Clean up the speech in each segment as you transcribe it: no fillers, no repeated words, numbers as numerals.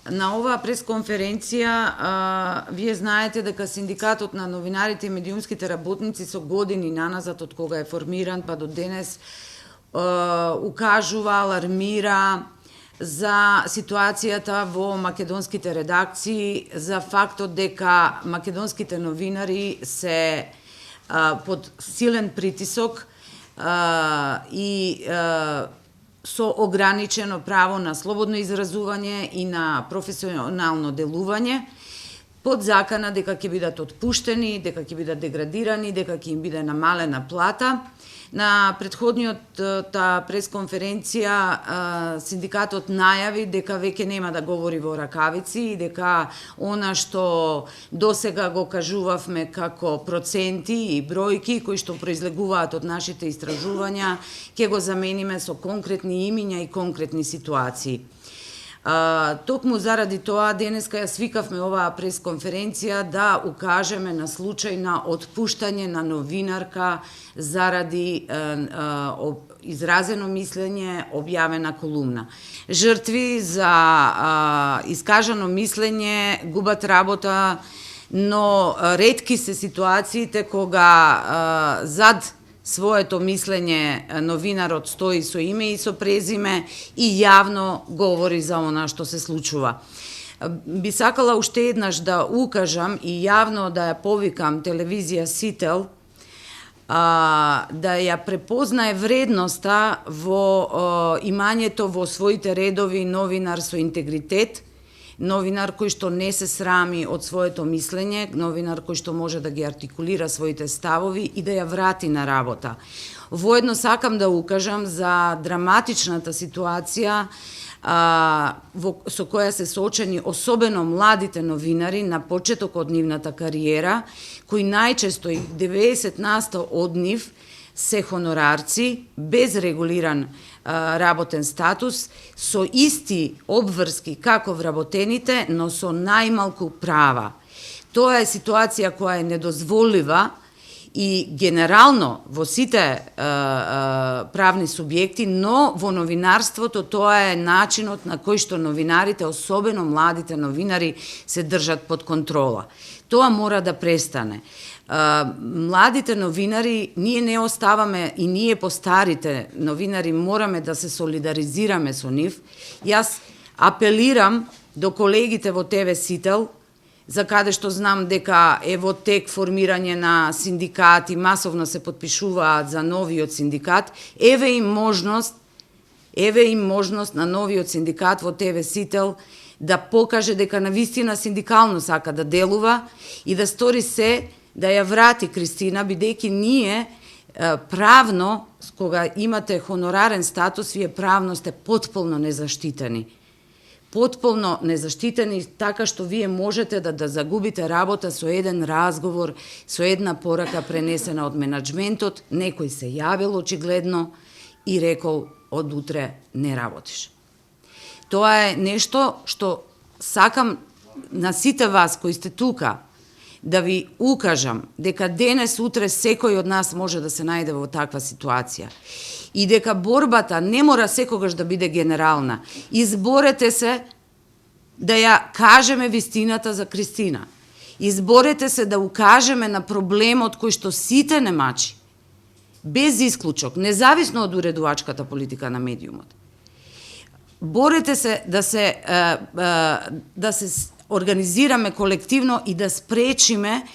На оваа пресконференција, вие знаете дека Синдикатот на новинарите и медиумските работници со години наназад од кога е формиран па до денес укажува, алармира за ситуацијата во македонските редакции, за фактот дека македонските новинари се под силен притисок и со ограничено право на слободно изразување и на професионално делување, под закана дека ќе бидат отпуштени, дека ќе бидат деградирани, дека ќе им биде намалена плата. На претходниот пресконференција синдикатот најави дека веќе нема да говори во ракавици и дека она што досега го кажувавме како проценти и бројки кои што произлегуваат од нашите истражувања, ќе го замениме со конкретни имиња и конкретни ситуации. Токму заради тоа денеска ја свикавме оваа пресконференција да укажеме на случај на отпуштање на новинарка заради изразено мислење, објавена колумна. Жртви за искажано мислење губат работа, но ретки се ситуациите кога зад своето мислење новинарот стои со име и со презиме и јавно говори за она што се случува. Би сакала уште еднаш да укажам и јавно да ја повикам телевизија Сител да ја препознае вредноста во имањето во своите редови новинар со интегритет, новинар кој што не се срами од своето мислење, новинар кој што може да ги артикулира своите ставови и да ја врати на работа. Воедно сакам да укажам за драматичната ситуација со која се соочени особено младите новинари на почеток од нивната кариера, кои најчесто и 90% од нив се хонорарци, без регулиран работен статус, со исти обврски како вработените, но со најмалку права. Тоа е ситуација која е недозволива и генерално во сите правни субјекти, но во новинарството тоа е начинот на кој што новинарите, особено младите новинари, се држат под контрола. Тоа мора да престане. Младите новинари, ние не оставаме и ние постарите новинари мораме да се солидаризираме со нив. Јас апелирам до колегите во ТВ Сител, за каде што знам дека е во тек формирање на синдикат и масовно се потпишуваат за новиот синдикат, еве им можност на новиот синдикат во ТВ Сител да покаже дека навистина синдикално сака да делува и да стори се да ја врати Кристина, бидејќи ние правно, кога имате хонорарен статус, вие правно сте потполно незаштитени. Потполно незаштитени, така што вие можете да загубите работа со еден разговор, со една порака пренесена од менаџментот, некој се јавил очигледно и рекол од утре не работиш. Тоа е нешто што сакам на сите вас кои сте тука да ви укажам дека денес, утре секој од нас може да се најде во таква ситуација и дека борбата не мора секогаш да биде генерална. Изборете се да ја кажеме вистината за Кристина. Изборете се да укажеме на проблемот кој што сите немачи, без исклучок, независно од уредувачката политика на медиумот. Борете се да се организираме колективно и да спречиме.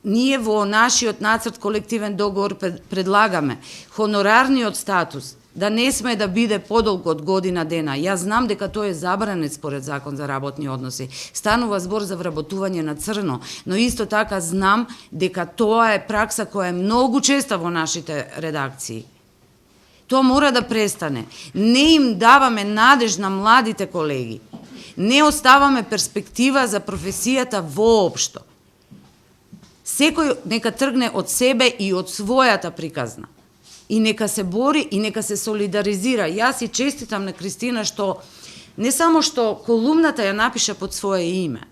Ние во нашиот нацрт колективен договор предлагаме хонорарниот статус да не сме да биде подолго од година дена. Јас знам дека тоа е забранет според закон за работни односи. Станува збор за вработување на црно, но исто така знам дека тоа е пракса која е многу честа во нашите редакции. Тоа мора да престане. Не им даваме надеж на младите колеги. Не оставаме перспектива за професијата воопшто. Секој нека тргне од себе и од својата приказна. И нека се бори и нека се солидаризира. Јас и честитам на Кристина што не само што колумната ја напиша под своје име,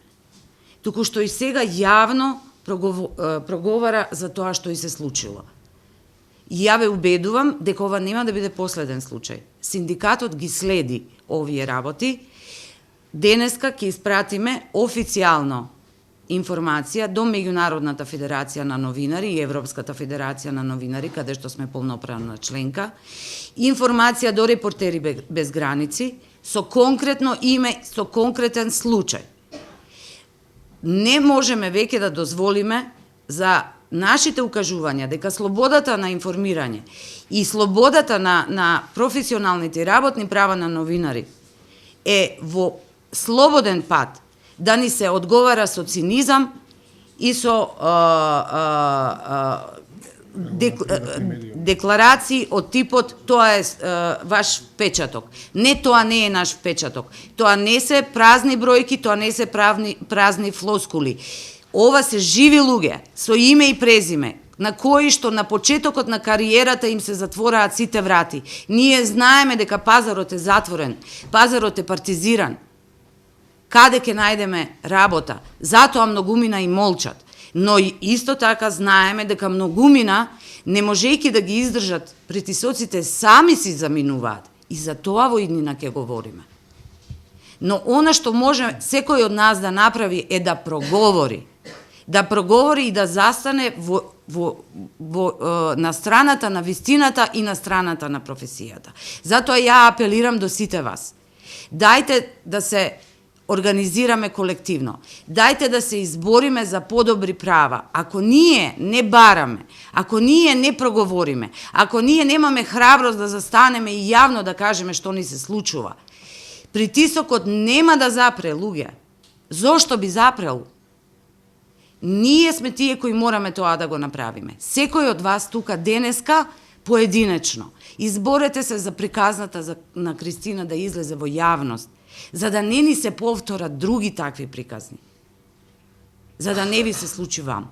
туку што и сега јавно проговара за тоа што и се случило. И ја ве убедувам дека ова нема да биде последен случај. Синдикатот ги следи овие работи. денеска ќе испратиме официјално информација до Меѓународната федерација на новинари и Европската федерација на новинари, каде што сме полноправна членка, информација до Репортери без граници, со конкретно име, со конкретен случај. Не можеме веќе да дозволиме за нашите укажувања дека слободата на информирање и слободата на професионалните и работни права на новинари е во слободен пат да ни се одговара со цинизам и со декларации од типот тоа е ваш печаток. Не, тоа не е наш печаток. Тоа не се празни бројки, тоа не се празни флоскули. Ова се живи луѓе со име и презиме, на кои што на почетокот на кариерата им се затвораат сите врати. Ние знаеме дека пазарот е затворен, пазарот е партизиран. Каде ќе најдеме работа? Затоа многумина и молчат. Но исто така знаеме дека многумина, не можејќи да ги издржат притисоците, сами си заминуваат. И за тоа во иднина ќе говориме. Но она што може секој од нас да направи е да проговори. Да проговори и да застане на страната на вистината и на страната на професијата. Затоа ја апелирам до сите вас. Дајте да се организираме колективно. Дајте да се избориме за подобри права. Ако ние не бараме, ако ние не проговориме, ако ние немаме храброст да застанеме и јавно да кажеме што ни се случува, притисокот нема да запре, луѓе. Зошто би запрел? Ние сме тие кои мораме тоа да го направиме. Секој од вас тука денеска поединечно. Изборете се за приказната на Кристина да излезе во јавност, за да не ни се повторат други такви приказни. За да не ви се случи вам.